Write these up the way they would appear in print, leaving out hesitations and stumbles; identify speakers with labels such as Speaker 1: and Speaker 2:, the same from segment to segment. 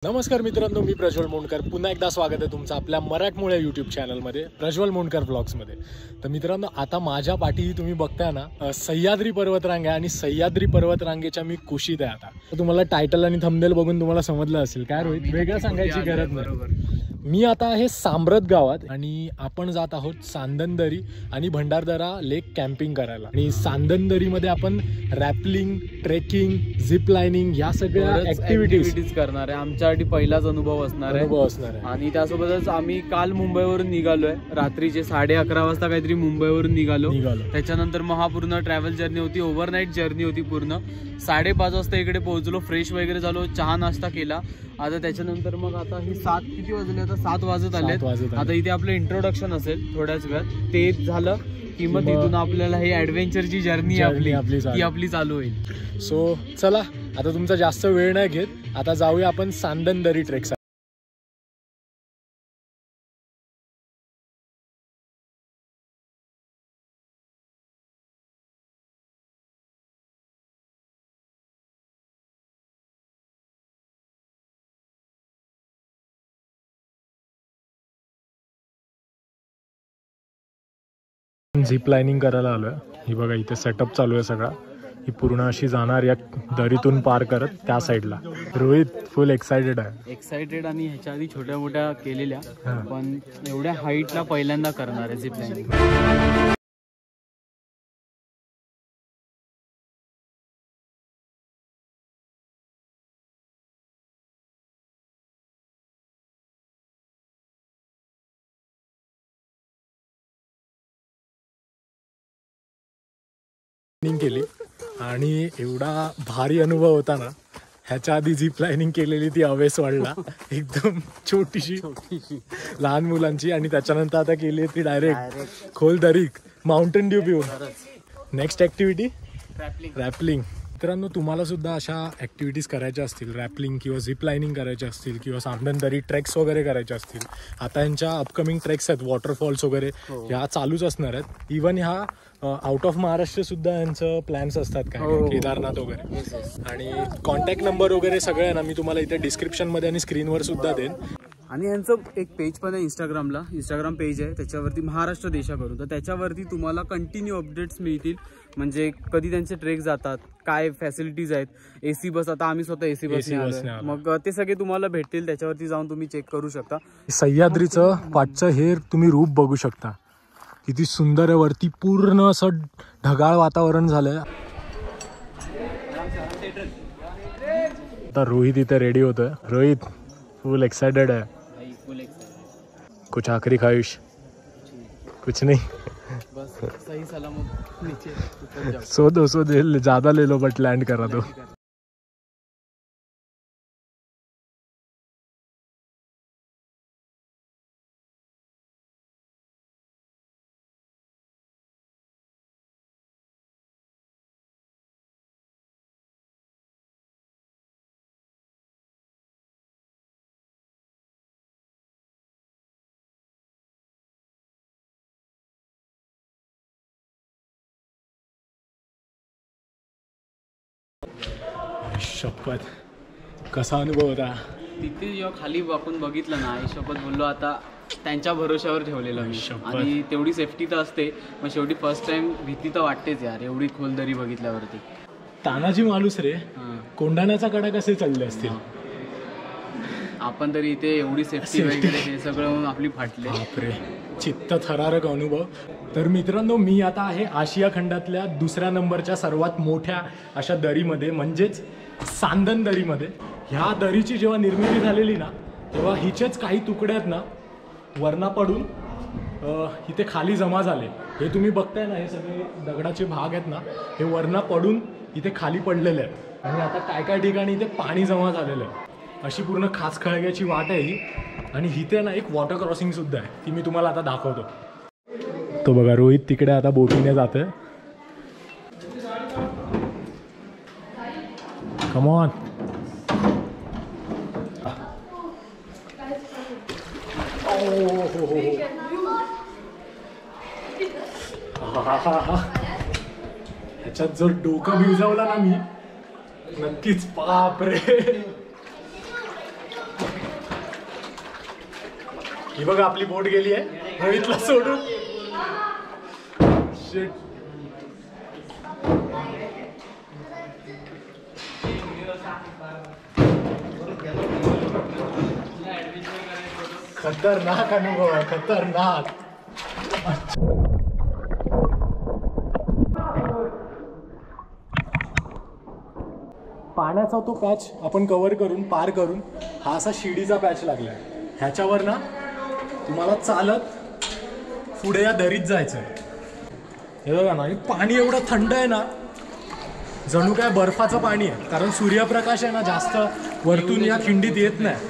Speaker 1: नमस्कार मित्रांनो, मी प्रज्वल मोंडकर पुन्हा एकदा स्वागत आहे तुमचं आपल्या मराठमोळ्या यूट्यूब चॅनलमध्ये प्रज्वल मोंडकर ब्लॉग्समध्ये। तर मित्रांनो, आता माझ्या पाठी तुम्ही बघताय ना सह्याद्री पर्वतरांग आहे आणि सह्याद्री पर्वतरांगेच्या मी कुशीत आहे। आता तुम्हाला टायटल आणि थंबनेल बघून तुम्हाला समजलं असेल काय रोहित, वेगळं सांगायची गरज नाही। मी आता आहे साम्रत गावात आणि आपण जात आहोत सांदनदरी आणि भंडारदरा लेक कॅम्पिंग करायला। आणि सांदनदरीमध्ये आपण रॅपलिंग, ट्रेकिंग, झिप लाइनिंग या सगळ्या ऍक्टिव्हिटीज
Speaker 2: करणार आहे। आमच्यासाठी पहिलाच अनुभव असणार आहे
Speaker 1: आणि
Speaker 2: त्यासोबतच आम्ही काल मुंबईवरून निघालोय, रात्रीचे 11:30 वाजता काहीतरी मुंबईवरून निघालो। त्याच्यानंतर मग हा पूर्ण ट्रॅव्हल जर्नी होती, ओव्हरनाईट जर्नी होती पूर्ण। 5:30 वाजता इकडे पोहोचलो, फ्रेश वगैरे झालो, चहा नाश्ता केला। आता त्याच्यानंतर मग आता ही 7 किती वाजले, आता 7 वाजत आले। आता इथे आपलं इंट्रोडक्शन असेल थोड्याच वेळात, ते झालं की मग तिथून आपल्याला ही ऍडव्हेंचरची जर्नी आपली चालू होईल।
Speaker 1: सो चला, आता तुमचा जास्त वेळ नाही घेत, आता जाऊया आपण सांदनदरी ट्रेकसाठी। झिप लाइनिंग करायला आलोय। ही बघा, इथे सेटअप चालू आहे सगळा। ही पूर्ण अशी जाणार या दरीतून पार करत त्या साईडला। रोहित फुल एक्साइटेड आहे।
Speaker 2: आणि ह्याच्या आधी छोट्या मोठ्या केलेल्या, पण एवढ्या हाईटला पहिल्यांदा करणार आहे झिप लाइनिंग।
Speaker 1: केली आणि एवढा भारी अनुभव होता ना। ह्याच्या आधी झिप लाइनिंग केलेली ती अवेसवाडला, एकदम छोटीशी लहान मुलांची, आणि त्याच्यानंतर आता केली ती डायरेक्ट खोल दरीक माउंटेन ड्यू पिऊन। Next activity rappelling. मित्रांनो, तुम्हाला सुद्धा अशा ऍक्टिव्हिटीज करायच्या असतील, रॅपलिंग किंवा झिप लाइनिंग करायच्या असतील किंवा सांदनदरी ट्रेक्स वगैरे करायचे असतील, आता यांच्या अपकमिंग ट्रेक्स आहेत, वॉटरफॉल्स वगैरे ह्या चालूच असणार आहेत। इवन ह्या आउट ऑफ महाराष्ट्र सुद्धा यांचं प्लॅन्स असतात, काय केदारनाथ वगैरे। आणि कॉन्टॅक्ट नंबर वगैरे सगळे आहे ना, मी तुम्हाला इथे डिस्क्रिप्शन मध्ये आणि स्क्रीनवर सुद्धा देईन।
Speaker 2: आणि यांचं एक पेज पण आहे इंस्टाग्राम पेज आहे, त्याच्यावरती महाराष्ट्र देशा करून, तर त्याच्यावरती तुम्हाला कंटिन्यू अपडेट्स मिळतील। म्हणजे कधी त्यांचे ट्रेक जातात, काय फॅसिलिटीज आहेत, एसी बस, आता आम्ही स्वतः एसी बस, मग ते सगळे तुम्हाला भेटतील, त्याच्यावरती जाऊन तुम्ही चेक करू शकता।
Speaker 1: सह्याद्रीचं पाठचं हे तुम्ही रूप बघू शकता, किती सुंदर आहे। वरती पूर्ण असं ढगाळ वातावरण झालंय। आता रोहित इथे रेडी होतोय। रोहित फुल एक्साइटेड है, कुछ आखिरी ख्वाहिश? कुछ नहीं,
Speaker 2: बस सही सलामत नीचे
Speaker 1: सो 200 ज्यादा ले लो बट लैंड करा दो। शपथ, कसा अनुभव होता
Speaker 2: तिथे जेव्हा खाली आपण बघितलं ना, शपथ बोललो आता त्यांच्या भरोश्यावर ठेवलेलं मी। आणि तेवढी सेफ्टी तर असते, पण शेवटी फर्स्ट टाइम भीती तर वाटतेच यार, एवढी खोल दरी बघितल्यावरती।
Speaker 1: तानाजी मालूस रे, कोंढाण्याचा कडा कसे चालले असतील,
Speaker 2: आपण तरी इथे एवढी सेफ्टी वगैरे हे सगळं आपली फाटले।
Speaker 1: बापरे, चित्त थरारक अनुभव। तर मित्रांनो, मी आता आहे आशिया खंडातल्या दुसऱ्या नंबरच्या सर्वात मोठ्या अशा दरीमध्ये, म्हणजेच सांदनदरीमध्ये। ह्या दरीची जेव्हा निर्मिती झालेली ना, तेव्हा हिचेच काही तुकडे आहेत ना वरना पडून इथे खाली जमा झाले। हे तुम्ही बघताय ना, हे सगळे दगडाचे भाग आहेत ना, हे वरना पडून इथे खाली पडलेले आहेत। आणि आता काय काय ठिकाणी इथे पाणी जमा झालेलं आहे। अशी पूर्ण खाचखळग्याची वाट आहे ही। आणि इथे ना एक वॉटर क्रॉसिंग सुद्धा आहे, ती मी तुम्हाला आता दाखवतो। तो बघा, रोहित तिकडे आता बोटीने जातोय। कम ऑन, ह्याच्यात जर डोकं भिजवलं ना मी, नक्कीच बाप रे। ही बघा आपली बोट गेली आहे रोहितला सोडून. शिट. खतरनाक अनुभव आहे, खतरनाक. पाण्याचा तो पॅच आपण कव्हर करून पार करून हा असा शिडीचा पॅच लागलाय. ह्याच्यावर ना तुम्हाला चालत पुढे या दरीत जायचं. हे बघा ना, पाणी एवढं थंड आहे ना, जणू काय बर्फाचं पाणी आहे, कारण सूर्यप्रकाश आहे ना जास्त वरतून या खिंडीत येत नाही.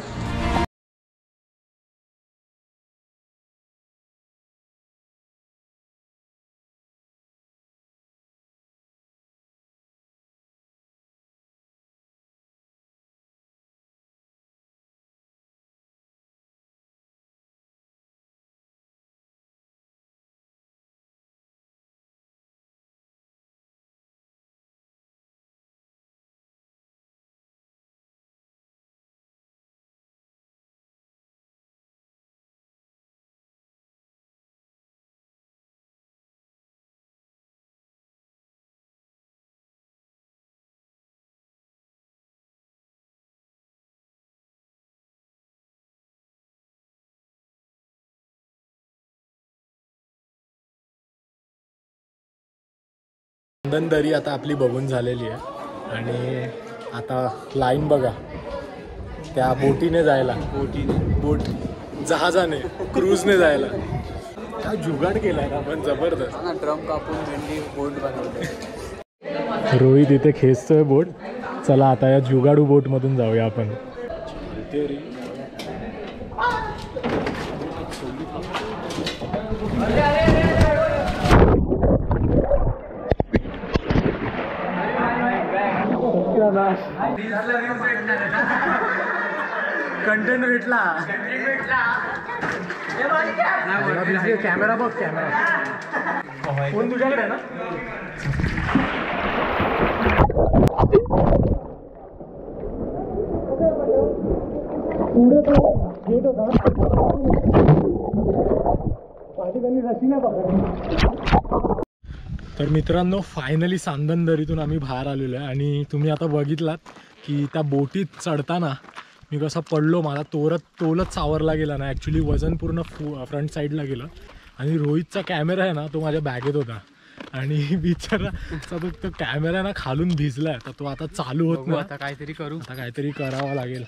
Speaker 1: दरी आता आपली बघून झालेली आहे आणि आता लाईन बघा त्या बोटीने जायला. बोट जहाजाने क्रूजने जायला. काय जुगाड केलाय ना आपण जबरदस्त.
Speaker 2: ड्रम कापून भेंडी बोट बनवते.
Speaker 1: रोहित इथे खेचतोय बोट. चला आता या जुगाडू बोट मधून जाऊया आपण. कंटेंट भेटला. कॅमेरा बघ, कॅमेरा फोन तुझ्याकडे आहे ना. पुढे तो येत होता पाठीखाली रशी नाही पकडली. तर मित्रांनो फायनली सांदन दरीतून आम्ही बाहेर आलेलो आहे आणि तुम्ही आता बघितलात की त्या बोटीत चढताना मी कसा पडलो. मला तोलच सावरला गेला ना. ॲक्च्युली वजन पूर्ण फ्रंट साईडला गेलं आणि रोहितचा कॅमेरा आहे ना तो माझ्या बॅगेत होता आणि बिचाराचा तो कॅमेरा ना खालून भिजलाय. तर तो आता चालू होत नाही.
Speaker 2: आता काहीतरी करू, आता
Speaker 1: काहीतरी करावं लागेल.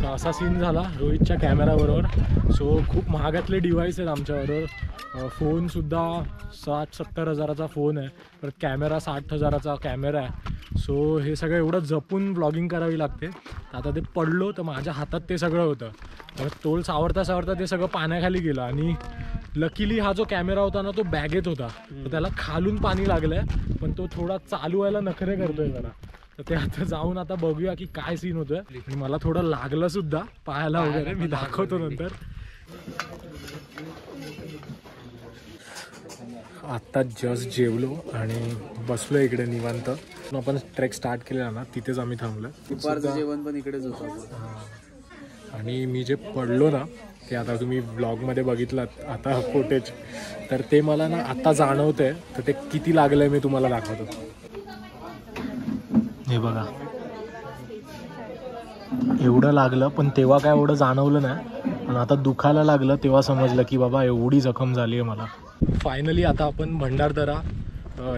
Speaker 1: तर असा सीन झाला रोहितच्या कॅमेराबरोबर. सो खूप महागातले डिव्हाइस आहेत आमच्याबरोबर. फोनसुद्धा 60-70 हजाराचा फोन आहे, परत कॅमेरा 60 हजाराचा कॅमेरा आहे. सो हे सगळं एवढं जपून ब्लॉगिंग करावी लागते. आता ते पडलो तर माझ्या हातात ते सगळं होतं. तर तोल सावरता ते सगळं पाण्याखाली गेलं आणि लकीली हा जो कॅमेरा होता ना तो बॅगेत होता. तर त्याला खालून पाणी लागलंय, पण तो थोडा चालू व्हायला नखरे करतोय जरा. तर ते आता जाऊन आता बघूया की काय सीन होतोय. आणि मला थोडं लागलं सुद्धा पायाला वगैरे, मी दाखवतो नंतर. आत्ता जस्ट जेवलो आणि बसलो इकडे निवांत. आपण ट्रेक स्टार्ट केलेला ना तिथेच आम्ही थांबलो.
Speaker 2: दुपारचं जेवण पण इकडेच होतं.
Speaker 1: आणि मी जे पडलो ना ते आता तुम्ही ब्लॉगमध्ये बघितलात आता फुटेज, तर ते मला ना आता जाणवतंय. तर ते किती लागलंय मी तुम्हाला दाखवतो. हे बघा एवढं लागलं, पण तेव्हा काय एवढं जाणवलं नाही. पण आता दुखायला लागलं तेव्हा समजलं की बाबा एवढी जखम झाली आहे मला. फायनली आता आपण भंडारदरा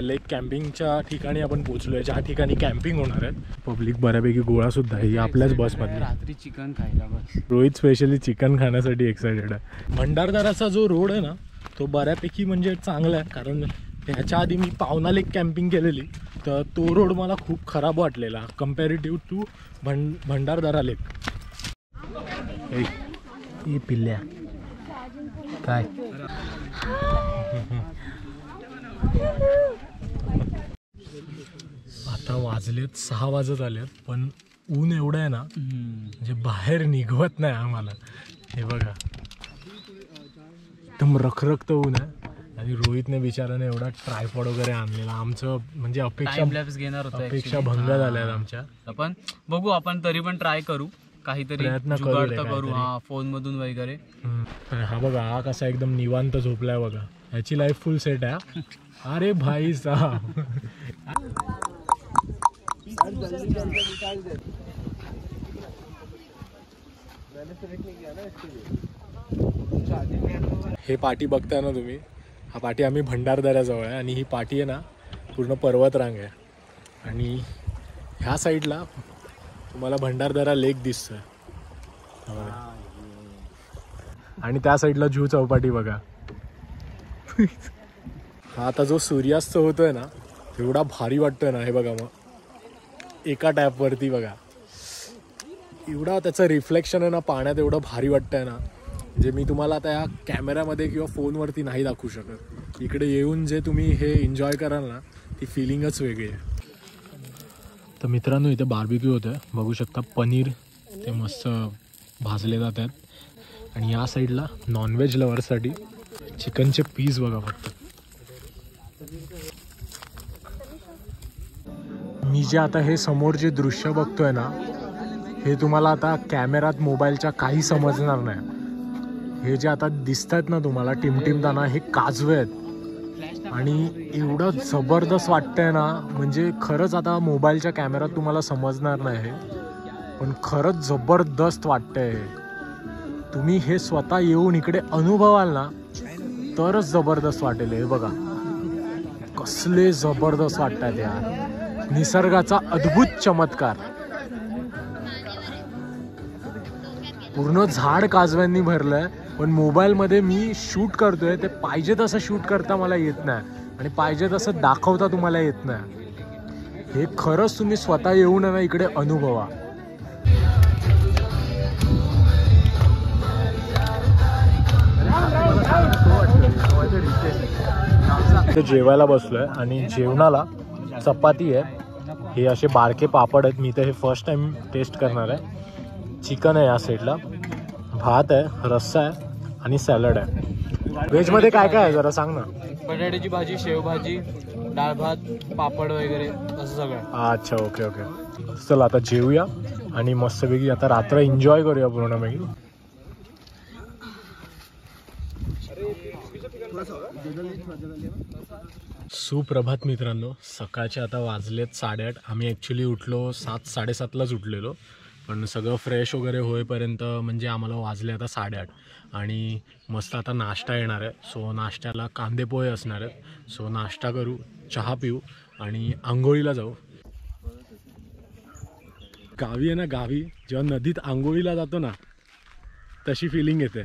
Speaker 1: लेक कॅम्पिंगच्या ठिकाणी आपण पोहोचलो आहे, ज्या ठिकाणी कॅम्पिंग होणार आहे. पब्लिक बऱ्यापैकी गोळासुद्धा आहे आपल्याच बसमध्ये.
Speaker 2: रात्री चिकन खायला बस.
Speaker 1: रोहित स्पेशली चिकन खाण्यासाठी एक्सायटेड आहे. भंडारदराचा जो रोड आहे ना तो बऱ्यापैकी म्हणजे चांगला आहे, कारण ह्याच्या आधी मी पावना लेक कॅम्पिंग केलेली, तर तो रोड मला खूप खराब वाटलेला कम्पॅरेटिव्ह टू भंडारदरा लेक. ही पिल्ल्या काय आता वाजलेत 6 वाजत आलेत, पण ऊन एवढं आहे ना म्हणजे बाहेर निघवत नाही आम्हाला. हे बघा एकदम रखरखतं ऊन आहे. आणि रोहितने बिचाराने एवढा ट्रायपॉड वगैरे आणलेला. आमचं म्हणजे अपेक्षा
Speaker 2: घेणार होतं,
Speaker 1: अपेक्षा भंग झाल्या आमच्या.
Speaker 2: आपण बघू, आपण तरी पण ट्राय करू, काहीतरी
Speaker 1: प्रयत्न करू
Speaker 2: जुगाड
Speaker 1: रे
Speaker 2: तर करू,
Speaker 1: काहीतरी.
Speaker 2: हा फोन मधून वगैरे.
Speaker 1: आणि हा बघा, हा कसा एकदम निवांत झोपलाय बघा, ह्याची लाईफ फुल सेट आहे. अरे भाई साहब. हे पाटी बघताय ना तुम्ही, हा पाटी आम्ही भंडारदऱ्याजवळ आहे आणि ही पाटी आहे ना पूर्ण पर्वतरांग आहे. आणि ह्या साईडला तुम्हाला भंडारदरा लेक दिसतोय आणि त्या साईडला जुहू चौपाटी बघा. हा आता जो सूर्यास्त होतोय ना एवढा भारी वाटतोय ना, हे बघा मग एका टॅपवरती बघा एवढा त्याचं रिफ्लेक्शन आहे ना पाण्यात, एवढं भारी वाटतंय ना, जे मी तुम्हाला आता या कॅमेऱ्यामध्ये किंवा फोनवरती नाही दाखवू शकत. इकडे येऊन जे तुम्ही हे एन्जॉय कराल ना, ती फिलिंगच वेगळी आहे. तर मित्रांनो, इथे बार्बिक्यू होतं, बघू शकता पनीर ते मस्त भाजले जात आहेत. आणि या साईडला नॉनव्हेज लवर्ससाठी चिकनचे पीस बघा फक्त. मी जे आता हे समोर जे दृश्य बघतोय ना, हे तुम्हाला आता कॅमेऱ्यात मोबाईलच्या काही समजणार नाही. हे जे आता दिसत आहेत ना तुम्हाला टिमटिमताना, हे काजवे आहेत आणि एवढं जबरदस्त वाटतंय ना, म्हणजे खरंच आता मोबाईलच्या कॅमेऱ्यात तुम्हाला समजणार नाही हे, पण खरंच जबरदस्त वाटतंय. तुम्ही हे स्वतः येऊन इकडे अनुभवाल ना तरच जबरदस्त वाटेल. हे बघा कसले जबरदस्त वाटतात यार, निसर्गाचा अद्भुत चमत्कार. पूर्ण झाड काजव्यांनी भरलंय, पण मोबाईलमध्ये मी शूट करतोय ते पाहिजे तसं शूट करता मला येत नाही आणि पाहिजे तसं दाखवता तुम्हाला येत नाही. हे खरंच तुम्ही स्वतः येऊन ना इकडे अनुभवा. जेवायला बसलोय आणि जेवणाला चपाती आहे, हे असे बारके पापड आहेत, मी तर हे फर्स्ट टाइम टेस्ट करणार आहे. चिकन आहे या साईडला, भात आहे, रस्सा आहे आणि सॅलड आहे. व्हेजमध्ये काय काय आहे जरा सांग ना.
Speaker 2: बटाट्याची भाजी, शेवभाजी, डाळ भात, पापड वगैरे असं सगळं.
Speaker 1: अच्छा, ओके ओके. चला आता जेवूया आणि मस्तपैकी आता रात्र एन्जॉय करूया पूर्णपैकी. सुप्रभात मित्रांनो, सकाळचे आता वाजलेत 8:30. आम्ही ॲक्च्युली उठलो 7-7:30लाच उठलेलो, पण सगळं फ्रेश वगैरे होईपर्यंत म्हणजे आम्हाला वाजले आता 8:30. आणि मस्त आता नाश्ता येणार आहे, सो नाश्त्याला कांदे पोहे असणार आहेत. सो नाश्ता करू, चहा पिऊ आणि आंघोळीला जाऊ. गावी आहे ना, गावी जेव्हा नदीत आंघोळीला जातो ना तशी फिलिंग येते.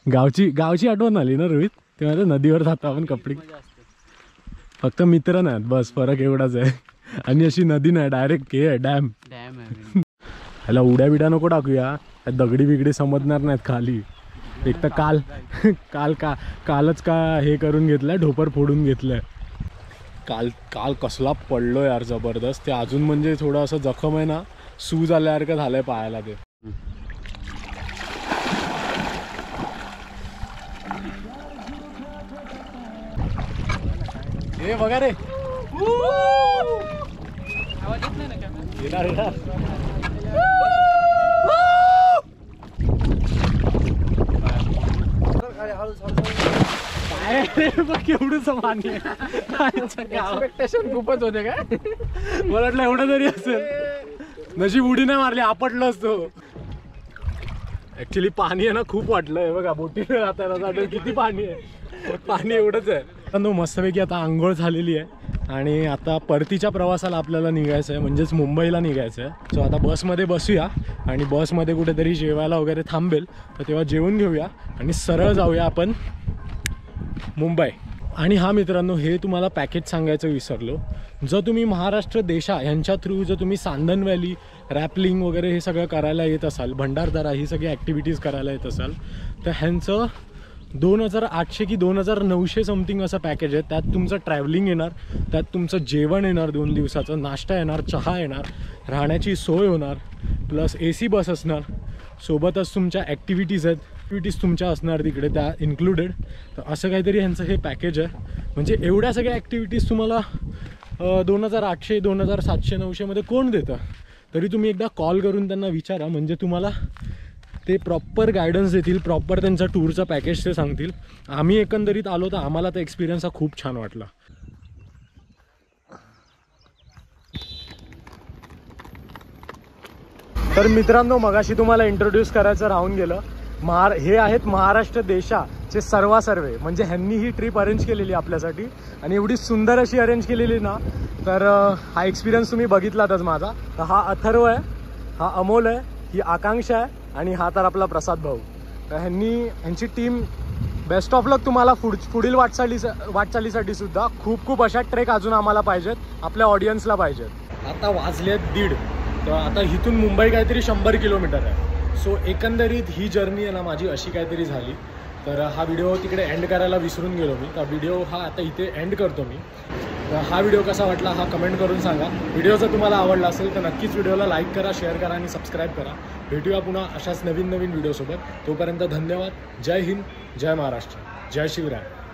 Speaker 1: गावची आठवण आली ना रोहित, तेव्हा नदीवर जातो आपण कपडे, फक्त मित्र नाहीत बस, फरक एवढाच आहे. आणि अशी नदी नाही, डायरेक्ट हे डॅम आहे. ह्याला उड्या बिड्या नको टाकूया, दगडी बिगडी समजणार नाहीत खाली. एक तर कालच का हे करून घेतलंय, ढोपर फोडून घेतलंय. काल कसला पडलो यार जबरदस्त. ते अजून म्हणजे थोडं असं जखम आहे ना, सूज आल्यासारखं झालंय पायाला ते. हे बघा रे, येणार येणार. केवढंच पाणी एक्सपेक्टेशन खूपच होते काय. मला वाटलं एवढं तरी असेल, नशीब उडी नाही मारली, आपटलं असतो. ऍक्च्युली पाणी आहे ना खूप वाटलंय बघा, बोटीने जाताना किती पाणी आहे, पाणी एवढंच आहे. मस्तपैकी आता आंघोळ झालेली आहे आणि आता परतीच्या प्रवासाला आपल्याला निघायचं आहे, म्हणजेच मुंबईला निघायचं आहे. सो आता बसमध्ये बसूया आणि बसमध्ये कुठेतरी जेवायला वगैरे थांबेल, तर तेव्हा जेवून घेऊया आणि सरळ जाऊया आपण मुंबई. आणि हा मित्रांनो, हे तुम्हाला पॅकेज सांगायचं विसरलो. जर तुम्ही महाराष्ट्र देशा ह्यांच्या थ्रू जर तुम्ही सांदन व्हॅली, रॅपलिंग वगैरे हे सगळं करायला येत असाल, भंडारदरा ही सगळी ॲक्टिव्हिटीज करायला येत असाल, तर ह्यांचं 2800 की 2900 समथिंग असं पॅकेज आहे. त्यात तुमचं ट्रॅव्हलिंग येणार, त्यात तुमचं जेवण येणार, 2 दिवसाचं नाश्ता येणार, चहा येणार, राहण्याची सोय होणार, प्लस AC बस असणार, सोबतच तुमच्या ॲक्टिव्हिटीज तुमच्या असणार तिकडे त्या इन्क्लुडेड. तर असं काहीतरी ह्यांचं हे पॅकेज आहे. म्हणजे एवढ्या सगळ्या ॲक्टिव्हिटीज तुम्हाला 2800, 2700, 900 मध्ये कोण देतं. तरी तुम्ही एकदा कॉल करून त्यांना विचारा, म्हणजे तुम्हाला ते प्रॉपर गायडन्स देतील, प्रॉपर त्यांचा टूरचा पॅकेज ते सांगतील. आम्ही एकंदरीत आलो तर आम्हाला तो एक्सपिरियन्स हा खूप छान वाटला. तर मित्रांनो, मगाशी तुम्हाला इंट्रोड्यूस करायचं राहून गेलं. हे आहेत महाराष्ट्र देशाचे सर्वे, म्हणजे ह्यांनी ही ट्रिप अरेंज केलेली आपल्यासाठी आणि एवढी सुंदर अशी अरेंज केलेली ना. तर हा एक्सपिरियन्स तुम्ही बघितलातच माझा. तर हा अथर्व आहे, हा अमोल आहे, ही आकांक्षा आहे आणि हा तर आपला प्रसाद भाऊ. तर ह्यांची टीम बेस्ट ऑफ लक तुम्हाला पुढील वाटचालीसाठी सुद्धा. खूप अशा ट्रेक अजून आम्हाला पाहिजेत, आपल्या ऑडियन्सला पाहिजेत. आता वाजलेत 1:30. तर आता इथून मुंबई काहीतरी 100 किलोमीटर आहे. सो एकंदरीत ही जर्नी आहे ना माझी अशी काहीतरी झाली. तर हा व्हिडिओ तिकडे एंड करायला विसरून गेलो मी. तर व्हिडिओ हा आता इथे एंड करतो मी. तर हा व्हिडिओ कसा वाटला हा कमेंट करून सांगा. व्हिडिओ जर तुम्हाला आवडला असेल तर नक्कीच व्हिडिओला लाईक करा, शेअर करा आणि सबस्क्राईब करा. भेटूया पुन्हा अशाच नवीन व्हिडिओसोबत. तोपर्यंत धन्यवाद. जय हिंद, जय महाराष्ट्र, जय शिवराय.